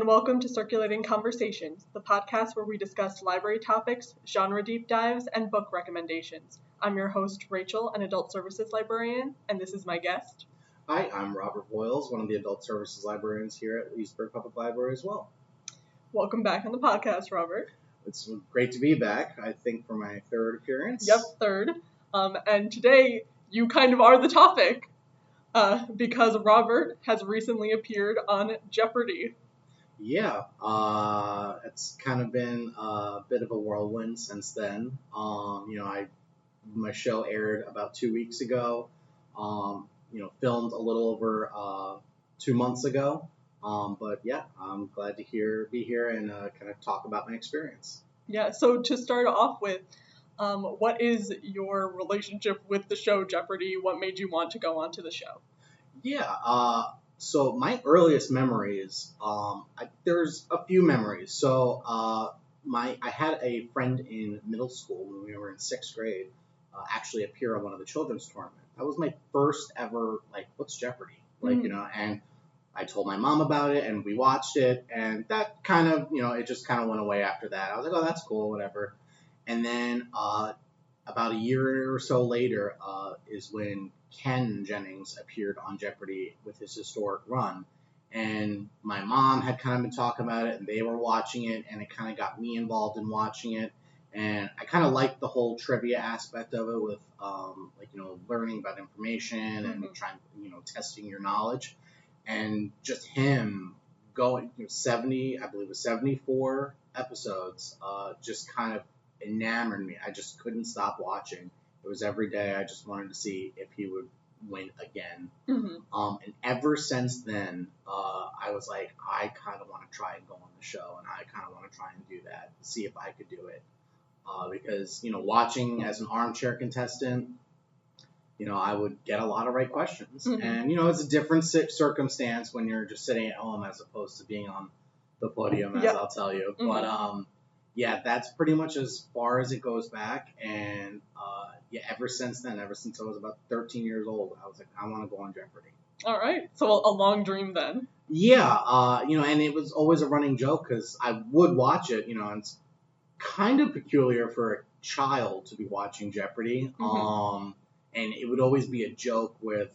and welcome to Circulating Conversations, the podcast where we discuss library topics, genre deep dives, and book recommendations. I'm your host, Rachel, an Adult Services Librarian, and this is my guest. Hi, I'm Robert Voyles, one of the Adult Services Librarians here at Leesburg Public Library as well. Welcome back on the podcast, Robert. It's great to be back, I think, for my third appearance. Yep, third. And today, you kind of are the topic, because Robert has recently appeared on Jeopardy. Yeah, it's kind of been a bit of a whirlwind since then. My show aired about 2 weeks ago. Filmed a little over 2 months ago. But yeah, I'm glad to be here and kind of talk about my experience. Yeah, so to start off with, what is your relationship with the show Jeopardy? What made you want to go onto the show? Yeah, so my earliest memories, there's a few memories. So I had a friend in middle school when we were in 6th grade actually appear on one of the children's tournaments. That was my first ever, what's Jeopardy? And I told my mom about it, and we watched it, and that kind of, it just kind of went away after that. I was like, oh, that's cool, whatever. And then about a year or so later is when Ken Jennings appeared on Jeopardy with his historic run. And my mom had kind of been talking about it, and they were watching it, and it kind of got me involved in watching it. And I kind of liked the whole trivia aspect of it with, learning about information and trying, testing your knowledge. And just him going, 74 episodes, just kind of enamored me. I just couldn't stop watching. It was every day. I just wanted to see if he would win again. And ever since then, I was like, I kind of want to try and go on the show, and I kind of want to try and do that, see if I could do it. Because, watching as an armchair contestant, I would get a lot of right questions. And, it's a different circumstance when you're just sitting at home as opposed to being on the podium, as I'll tell you. But, that's pretty much as far as it goes back. And, ever since then, ever since I was about 13 years old, I was like, I want to go on Jeopardy. All right. So a long dream then. Yeah. And it was always a running joke because I would watch it, and it's kind of peculiar for a child to be watching Jeopardy. And it would always be a joke with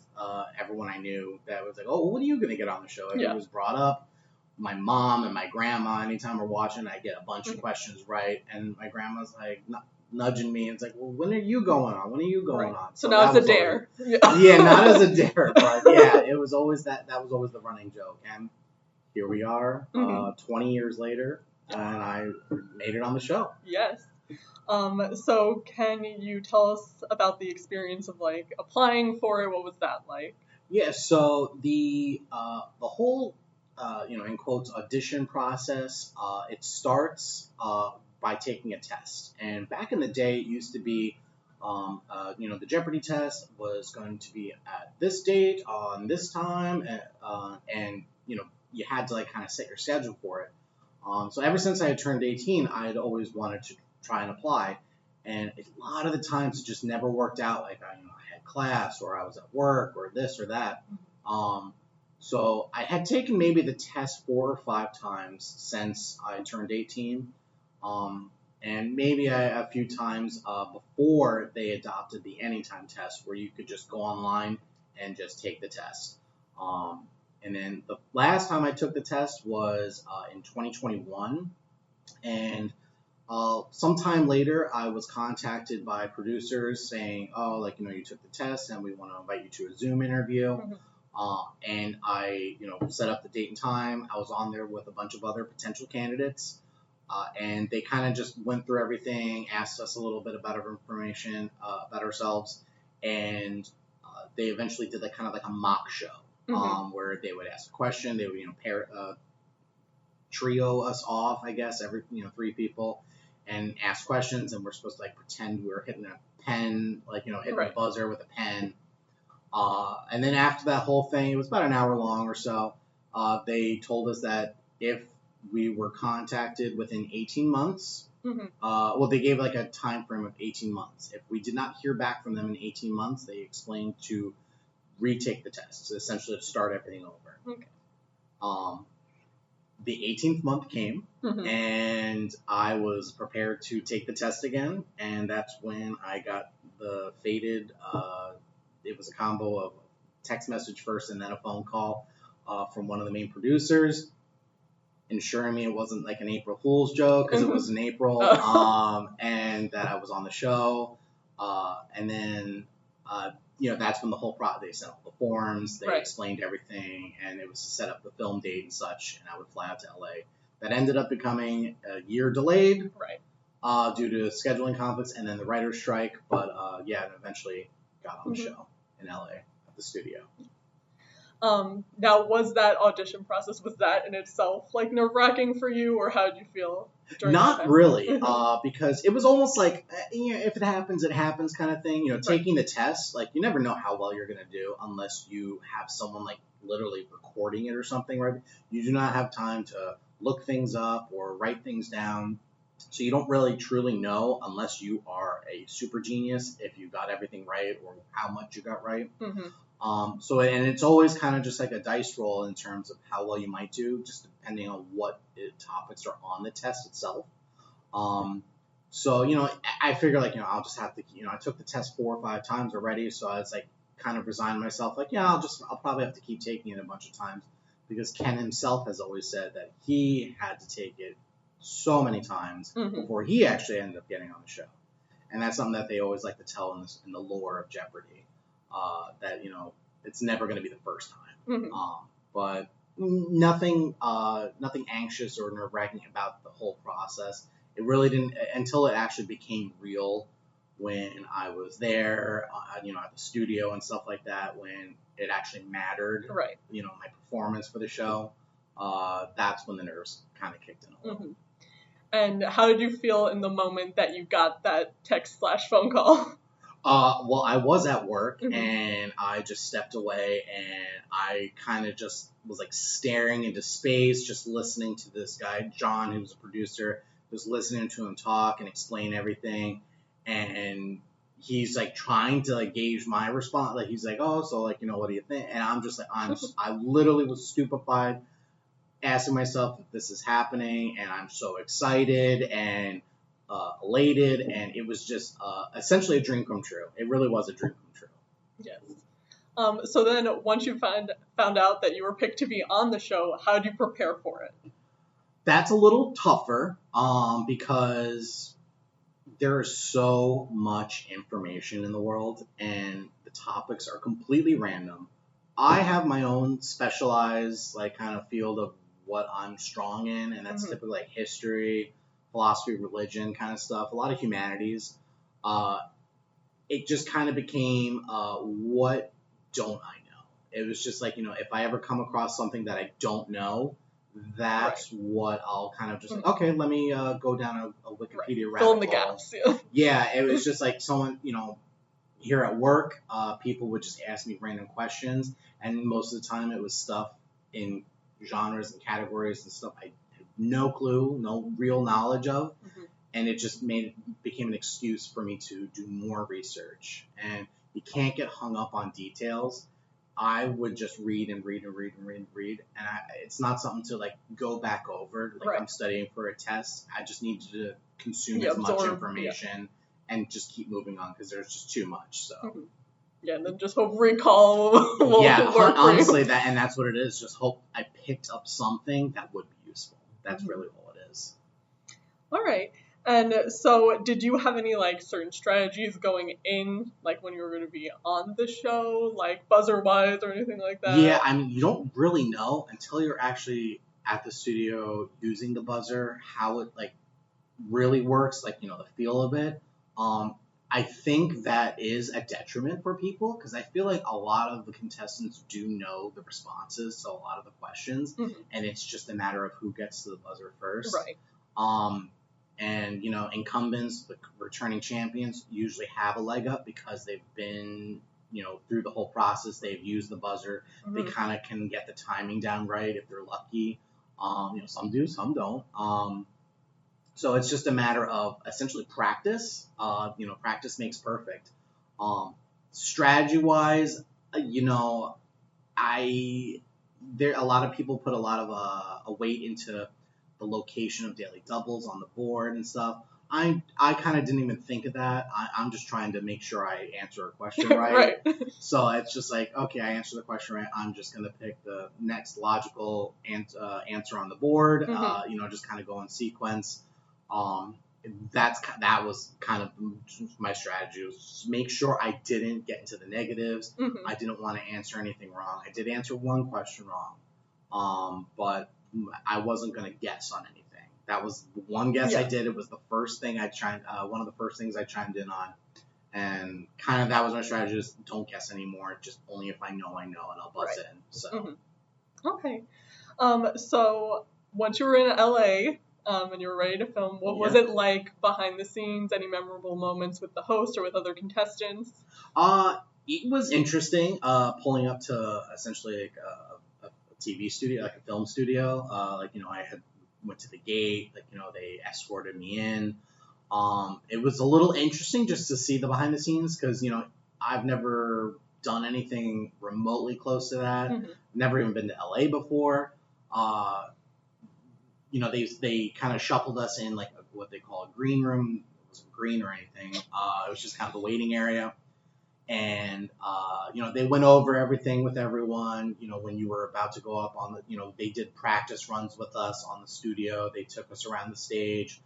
everyone I knew that was like, oh, when are you going to get on the show? It was brought up. My mom and my grandma, anytime we're watching, I get a bunch of questions right. And my grandma's like nudging me. And it's like, well, when are you going on? When are you going on? So now it's a dare. Not as a dare. But it was always that was always the running joke. And here we are 20 years later. And I made it on the show. Yes. So can you tell us about the experience of applying for it? What was that like? Yeah. So the whole in quotes audition process it starts by taking a test. And back in the day, it used to be the Jeopardy test was going to be at this date on this time, and you had to kind of set your schedule for it. So ever since I had turned 18, I had always wanted to try and apply. And a lot of the times it just never worked out. I had class, or I was at work, or this or that. So I had taken maybe the test 4 or 5 times since I turned 18. And maybe a few times before they adopted the anytime test, where you could just go online and just take the test. And then the last time I took the test was in 2021. And sometime later, I was contacted by producers saying, oh, you took the test and we want to invite you to a Zoom interview. And I, set up the date and time. I was on there with a bunch of other potential candidates. And they kind of just went through everything, asked us a little bit about our information, about ourselves. And they eventually did kind of a mock show. Where they would ask a question, they would, trio us off, I guess, every, 3 people, and ask questions, and we're supposed to pretend we were hitting a pen, hitting a buzzer with a pen. And then after that whole thing, it was about an hour long or so, they told us that if we were contacted within 18 months, they gave a time frame of 18 months. If we did not hear back from them in 18 months, they explained to retake the test, so essentially to start everything over. the 18th month came, and I was prepared to take the test again, and that's when I got the fated, it was a combo of text message first and then a phone call from one of the main producers, ensuring me it wasn't like an April Fool's joke, because it was in April, and that I was on the show, and then, that's when the whole they sent all the forms, they explained everything, and it was to set up the film date and such, and I would fly out to LA. That ended up becoming a year delayed, due to scheduling conflicts and then the writer's strike, but and eventually got on the show in LA at the studio. Now, was that audition process, was that in itself like nerve-wracking for you, or how did you feel during that time? Not really, because it was almost like, if it happens, it happens kind of thing. Taking the test, like, you never know how well you're going to do unless you have someone like literally recording it or something, right? You do not have time to look things up or write things down. So you don't really truly know unless you are a super genius if you got everything right or how much you got right. And it's always kind of just like a dice roll in terms of how well you might do, just depending on what topics are on the test itself. I figure like, I'll just have to, I took the test 4 or 5 times already. So I was like, kind of resigned myself, like, I'll probably have to keep taking it a bunch of times, because Ken himself has always said that he had to take it so many times before he actually ended up getting on the show. And that's something that they always like to tell in the lore of Jeopardy, that, it's never going to be the first time. But nothing anxious or nerve-wracking about the whole process. It really didn't, until it actually became real when I was there, at the studio and stuff like that, when it actually mattered, my performance for the show, that's when the nerves kind of kicked in a little. And how did you feel in the moment that you got that text/phone call? Well, I was at work, and I just stepped away, and I kind of just was like staring into space, just listening to this guy, John, who's a producer, just listening to him talk and explain everything. And he's like trying to like gauge my response. Like, he's like, oh, so like, what do you think? And I'm just like, I literally was stupefied, asking myself if this is happening, and I'm so excited and elated, and it was just essentially a dream come true. It really was a dream come true. Yes. So then once you found out that you were picked to be on the show, how did you prepare for it? That's a little tougher, because there is so much information in the world, and the topics are completely random. I have my own specialized like kind of field of what I'm strong in, and that's typically like history, philosophy, religion kind of stuff, a lot of humanities. It just kind of became, what don't I know? It was just like, if I ever come across something that I don't know, that's what I'll kind of just like, okay, let me go down a Wikipedia rabbit hole. Fill in the gaps. Yeah, it was just like someone, here at work, people would just ask me random questions, and most of the time it was stuff in genres and categories and stuff I had no clue, no real knowledge of, and it just became an excuse for me to do more research. And you can't get hung up on details. I would just read and read, and it's not something to like go back over. Like I'm studying for a test. I just need to consume as much information and just keep moving on, because there's just too much. So yeah, and then just hope recall will work honestly, that's what it is. Just hope I picked up something that would be useful. That's really all it is. All right. And so did you have any like certain strategies going in, like when you were going to be on the show, like buzzer wise or anything like that? Yeah, I mean, you don't really know until you're actually at the studio using the buzzer, how it like really works, like, the feel of it. I think that is a detriment for people, because I feel like a lot of the contestants do know the responses to a lot of the questions, and it's just a matter of who gets to the buzzer first. And, incumbents, the returning champions, usually have a leg up because they've been, through the whole process. They've used the buzzer. They kind of can get the timing down right if they're lucky. Some do, some don't. So it's just a matter of essentially practice. Practice makes perfect. Strategy-wise, I a lot of people put a lot of a weight into the location of daily doubles on the board and stuff. I kind of didn't even think of that. I'm just trying to make sure I answer a question right. Right. So it's just like, okay, I answered the question right. I'm just going to pick the next logical answer on the board, just kind of go in sequence. That was kind of my strategy, was make sure I didn't get into the negatives. I didn't want to answer anything wrong. I did answer one question wrong, but I wasn't going to guess on anything. That was one guess I did. It was the first thing one of the first things I chimed in on. And kind of that was my strategy, is don't guess anymore. Just only if I know, and I'll buzz in. So. Okay. So once you were in LA, and you were ready to film, what was it like behind the scenes? Any memorable moments with the host or with other contestants? It was interesting, pulling up to essentially like a TV studio, like a film studio. I had went to the gate, they escorted me in. It was a little interesting just to see the behind the scenes, because, I've never done anything remotely close to that. Never even been to LA before. They kind of shuffled us in like what they call a green room. It wasn't green or anything. It was just kind of a waiting area. And, they went over everything with everyone. When you were about to go up on they did practice runs with us on the studio. They took us around the stage.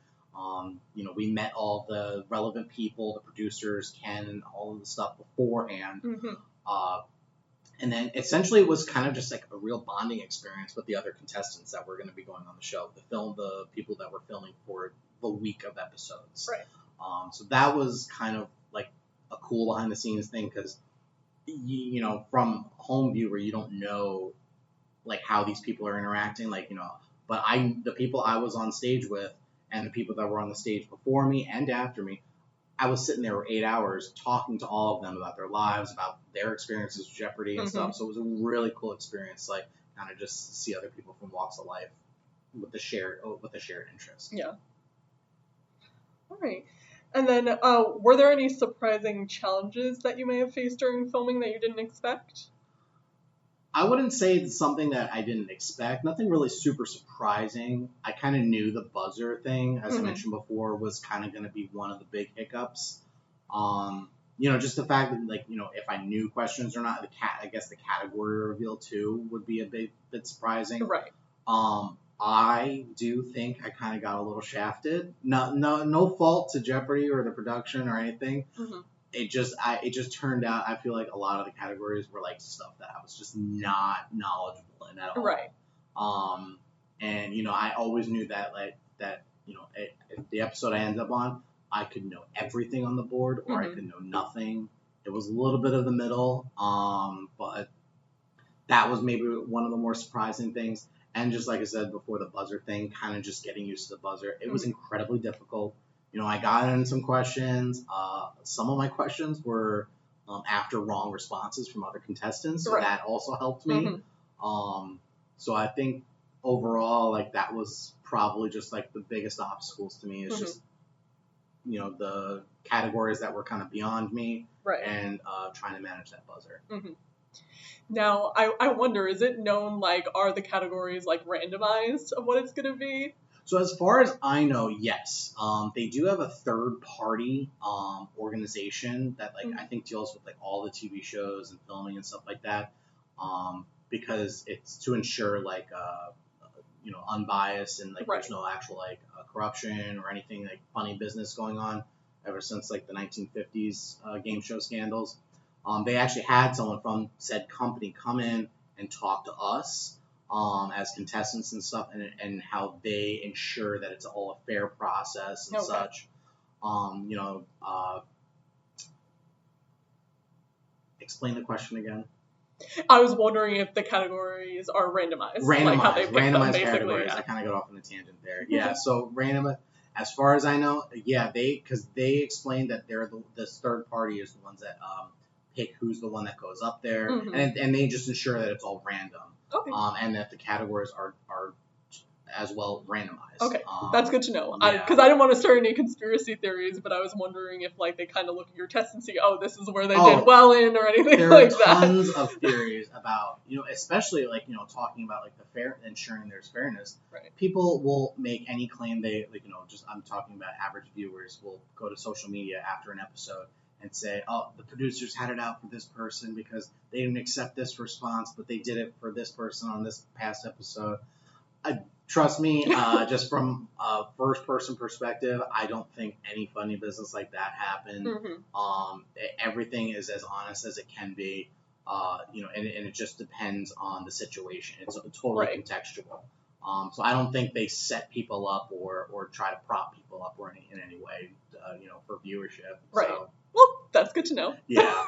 We met all the relevant people, the producers, Ken, and all of the stuff beforehand. And then essentially it was kind of just like a real bonding experience with the other contestants that were going to be going on the show, the people that were filming for the week of episodes. Right. So that was kind of like a cool behind the scenes thing, because, from home viewer, you don't know like how these people are interacting, but the people I was on stage with and the people that were on the stage before me and after me, I was sitting there for 8 hours talking to all of them about their lives, about their experiences with Jeopardy and stuff. So it was a really cool experience, kind of just see other people from walks of life with a shared interest. Yeah. All right. And then, were there any surprising challenges that you may have faced during filming that you didn't expect? I wouldn't say it's something that I didn't expect. Nothing really super surprising. I kind of knew the buzzer thing, as I mentioned before, was kind of going to be one of the big hiccups. Just the fact that, if I knew questions or not, I guess the category reveal too would be a bit surprising. Right. I do think I kind of got a little shafted. No fault to Jeopardy or the production or anything. It just turned out, I feel like a lot of the categories were like stuff that I was just not knowledgeable in at all. Right. And I always knew that if the episode I ended up on, I could know everything on the board or I could know nothing. It was a little bit of the middle, but that was maybe one of the more surprising things. And just like I said before, the buzzer thing, kind of just getting used to the buzzer. It was incredibly difficult. I got in some questions. Some of my questions were after wrong responses from other contestants, so that also helped me. So I think overall, that was probably just the biggest obstacles to me is just the categories that were kind of beyond me, and trying to manage that buzzer. Now, I wonder, is it known, are the categories, randomized of what it's going to be? So as far as I know, yes. They do have a third-party organization that, I think deals with, all the TV shows and filming and stuff like that, because it's to ensure, unbiased and, there's no actual, corruption or anything, funny business going on ever since, the 1950s game show scandals. They actually had someone from said company come in and talk to us as contestants and stuff, and how they ensure that it's all a fair process and such. Explain the question again. I was wondering if the categories are randomized. How they pick randomized them, categories. I kind of got off on a tangent there. Yeah, so random. As far as I know, because they explained that they're this third party is the ones that pick who's the one that goes up there, and they just ensure that it's all random. Okay. And that the categories are as well randomized. Okay, that's good to know. Yeah. Because I didn't want to start any conspiracy theories, but I was wondering if like they kind of look at your test and see, oh, this is where they did well in or anything there like are that. tons of theories about, especially like, talking about like the fair, ensuring there's fairness. Right. People will make any claim they like, I'm talking about average viewers will go to social media after an episode and say, oh, the producers had it out for this person because they didn't accept this response, but they did it for this person on this past episode. Trust me, just from a first-person perspective, I don't think any funny business like that happened. Mm-hmm. Everything is as honest as it can be, and it just depends on the situation. It's totally contextual. So I don't think they set people up or try to prop people up or in any way, for viewership. Right. So, well, that's good to know. Yeah.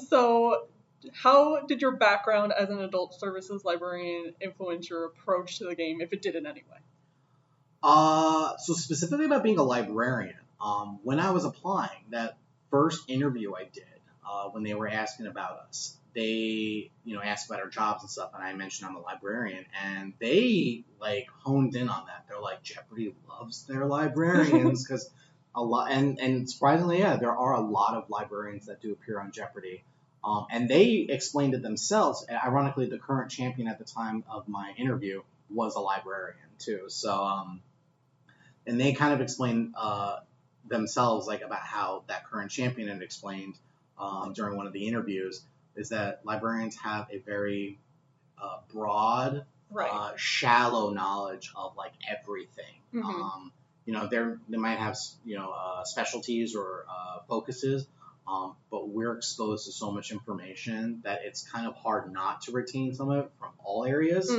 So how did your background as an adult services librarian influence your approach to the game, if it did in any way? So specifically about being a librarian, when I was applying, that first interview I did, when they were asking about us, they, asked about our jobs and stuff, and I mentioned I'm a librarian, and they, like, honed in on that. They're like, Jeopardy loves their librarians, because a lot, and surprisingly, yeah, there are a lot of librarians that do appear on Jeopardy. And they explained it themselves. Ironically, the current champion at the time of my interview was a librarian too. So, and they kind of explained themselves, like, about how that current champion had explained during one of the interviews, is that librarians have a very broad, shallow knowledge of like everything. Mm-hmm. They might have specialties or focuses. But we're exposed to so much information that it's kind of hard not to retain some of it from all areas,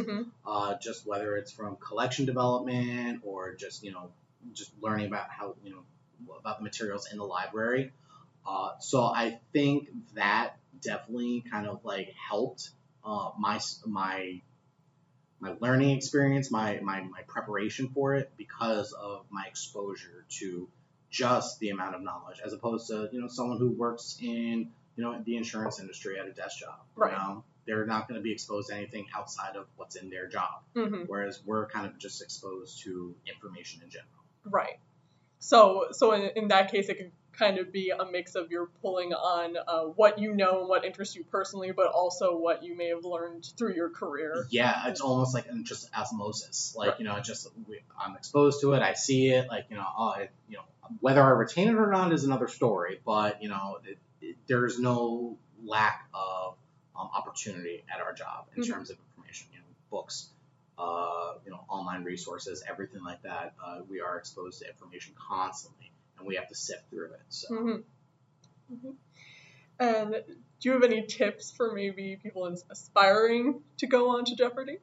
just whether it's from collection development or just learning about how, about the materials in the library. So I think that definitely kind of like helped my learning experience, my preparation for it, because of my exposure to just the amount of knowledge, as opposed to someone who works in the insurance industry at a desk job. Right. They're not going to be exposed to anything outside of what's in their job, whereas we're kind of just exposed to information in general. Right. So in that case, it could kind of be a mix of you're pulling on what you know and what interests you personally, but also what you may have learned through your career. Yeah, it's almost like just osmosis. Like, I'm exposed to it, I see it, like, whether I retain it or not is another story, but, there's no lack of opportunity at our job in terms of information, books, online resources, everything like that. We are exposed to information constantly, and we have to sift through it. So. And do you have any tips for maybe people aspiring to go on to Jeopardy?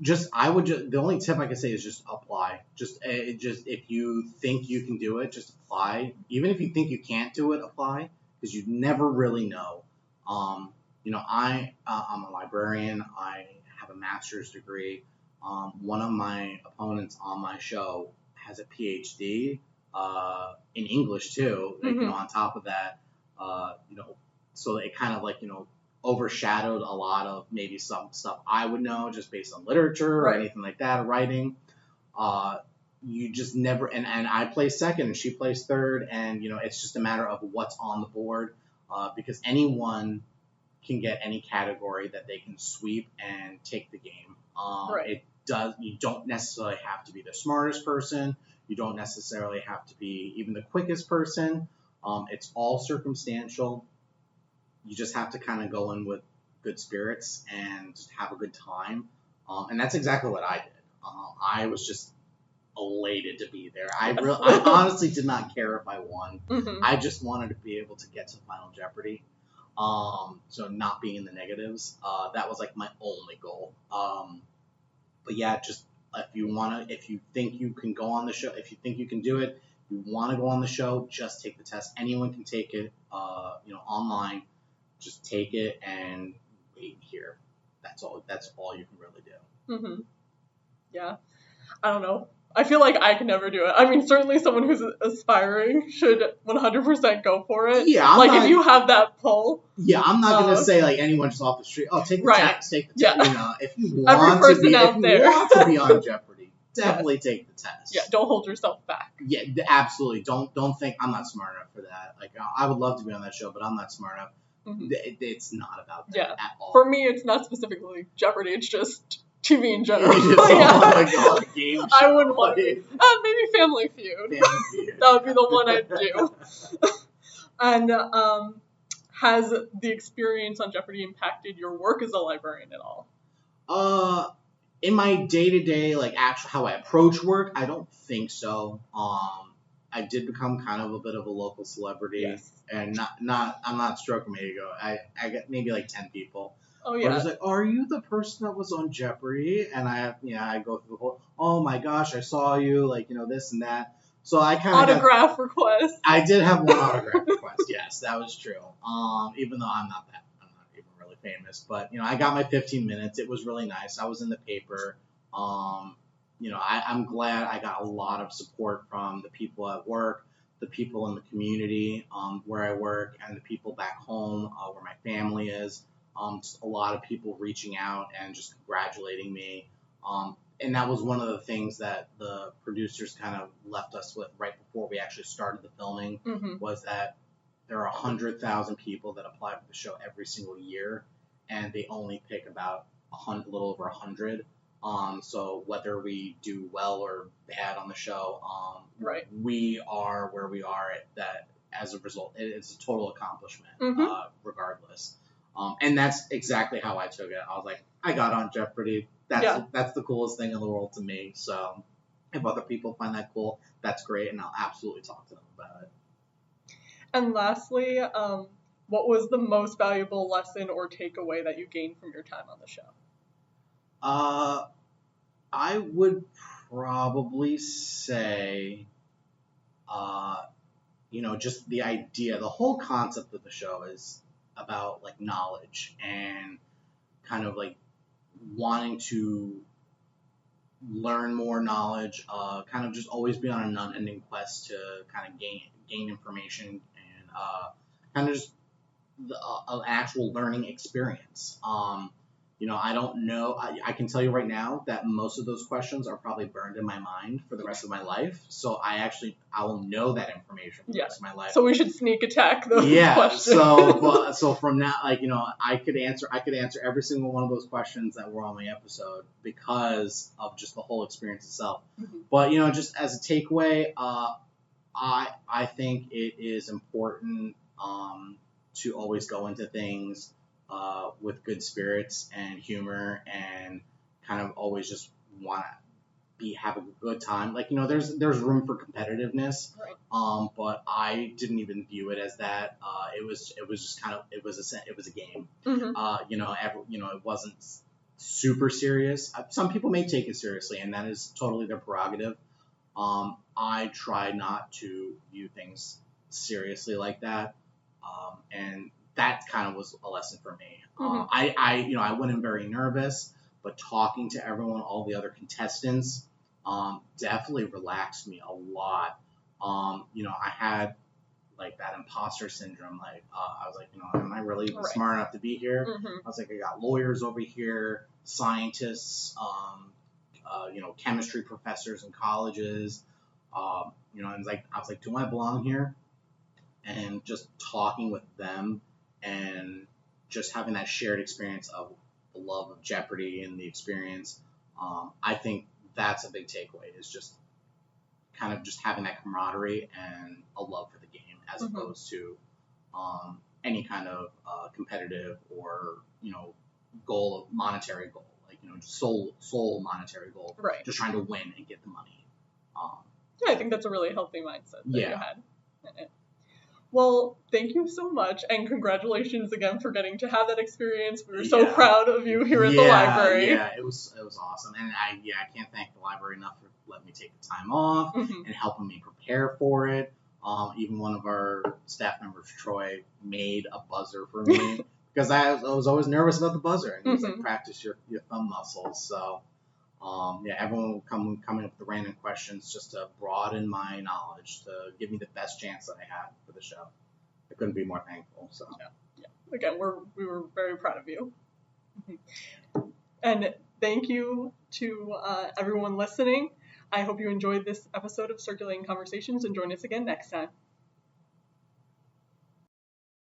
The only tip I can say is just apply. Just if you think you can do it, just apply. Even if you think you can't do it, apply, because you never really know. I'm a librarian. I have a master's degree. One of my opponents on my show has a PhD in English too. Like, on top of that, so it kind of like overshadowed a lot of maybe some stuff I would know just based on literature or anything like that, or writing. You just never, and I placed second and she placed third, and it's just a matter of what's on the board, because anyone can get any category that they can sweep and take the game. You don't necessarily have to be the smartest person. You don't necessarily have to be even the quickest person. It's all circumstantial. You just have to kind of go in with good spirits and just have a good time. And that's exactly what I did. I was just elated to be there. I honestly did not care if I won. I just wanted to be able to get to Final Jeopardy. So not being in the negatives. That was like my only goal. But yeah, just if you think you can go on the show, if you think you can do it, you want to go on the show, just take the test. Anyone can take it, online. Just take it and wait here. That's all you can really do. Yeah. I don't know. I feel like I can never do it. I mean, certainly someone who's aspiring should 100% go for it. Yeah, if you have that pull. Yeah, I'm not gonna say like anyone just off the street. Oh, take the test. Take the test. You know, if you want to be on Jeopardy, definitely take the test. Yeah, don't hold yourself back. Yeah, absolutely. Don't think I'm not smart enough for that. Like, I would love to be on that show, but I'm not smart enough. Mm-hmm. It's not about that at all. For me, it's not specifically Jeopardy. It's just TV in general. Game show. I wouldn't want to. Maybe Family Feud. That would be the one I'd do. And has the experience on Jeopardy impacted your work as a librarian at all? In my day-to-day, like actual how I approach work, I don't think so. I did become kind of a bit of a local celebrity, and I'm not stroking my ego. I got maybe like 10 people. Oh yeah. I was like, are you the person that was on Jeopardy? And I go through the whole, oh my gosh, I saw you, like, this and that. So I kind of autograph request. I did have one autograph request. Yes, that was true. Even though I'm not even really famous, but I got my 15 minutes. It was really nice. I was in the paper. I'm glad I got a lot of support from the people at work, the people in the community where I work, and the people back home where my family is. Just a lot of people reaching out and just congratulating me. And that was one of the things that the producers kind of left us with right before we actually started the filming, was that there are 100,000 people that apply for the show every single year, and they only pick about a little over 100. So whether we do well or bad on the show, we are where we are that as a result. It's a total accomplishment, regardless. And that's exactly how I took it. I was like, I got on Jeopardy. That's the coolest thing in the world to me. So if other people find that cool, that's great, and I'll absolutely talk to them about it. And lastly, what was the most valuable lesson or takeaway that you gained from your time on the show? I would probably say, just the idea, the whole concept of the show is about like knowledge and kind of like wanting to learn more knowledge, kind of just always be on an unending quest to kind of gain information and kind of just an actual learning experience. I don't know. I can tell you right now that most of those questions are probably burned in my mind for the rest of my life. So I will know that information for the rest of my life. So we should sneak attack those questions. So from now, I could answer every single one of those questions that were on my episode because of just the whole experience itself. Mm-hmm. But just as a takeaway, I think it is important to always go into things with good spirits and humor, and kind of always just want to have a good time. There's room for competitiveness, right. But I didn't even view it as that. It was just kind of it was a game. Mm-hmm. It wasn't super serious. Some people may take it seriously, and that is totally their prerogative. I try not to view things seriously like that, and that kind of was a lesson for me. Mm-hmm. I went in very nervous, but talking to everyone, all the other contestants, definitely relaxed me a lot. I had like that imposter syndrome. I was like, am I really smart enough to be here? Mm-hmm. I was like, I got lawyers over here, scientists, chemistry professors in colleges, and I was like, do I belong here? And just talking with them and just having that shared experience of the love of Jeopardy and the experience, I think that's a big takeaway, is just kind of just having that camaraderie and a love for the game, as mm-hmm. opposed to any kind of competitive or monetary goal, just sole monetary goal, right? Just trying to win and get the money. I think that's a really healthy mindset that you had. Well, thank you so much, and congratulations again for getting to have that experience. We were so proud of you here at the library. Yeah, it was awesome, and I can't thank the library enough for letting me take the time off mm-hmm. and helping me prepare for it. Even one of our staff members, Troy, made a buzzer for me because I was always nervous about the buzzer, and he was like, practice your thumb muscles. So Everyone will come in with the random questions just to broaden my knowledge, to give me the best chance that I had for the show. I couldn't be more thankful. So yeah. Again, we were very proud of you. And thank you to everyone listening. I hope you enjoyed this episode of Circulating Conversations and join us again next time.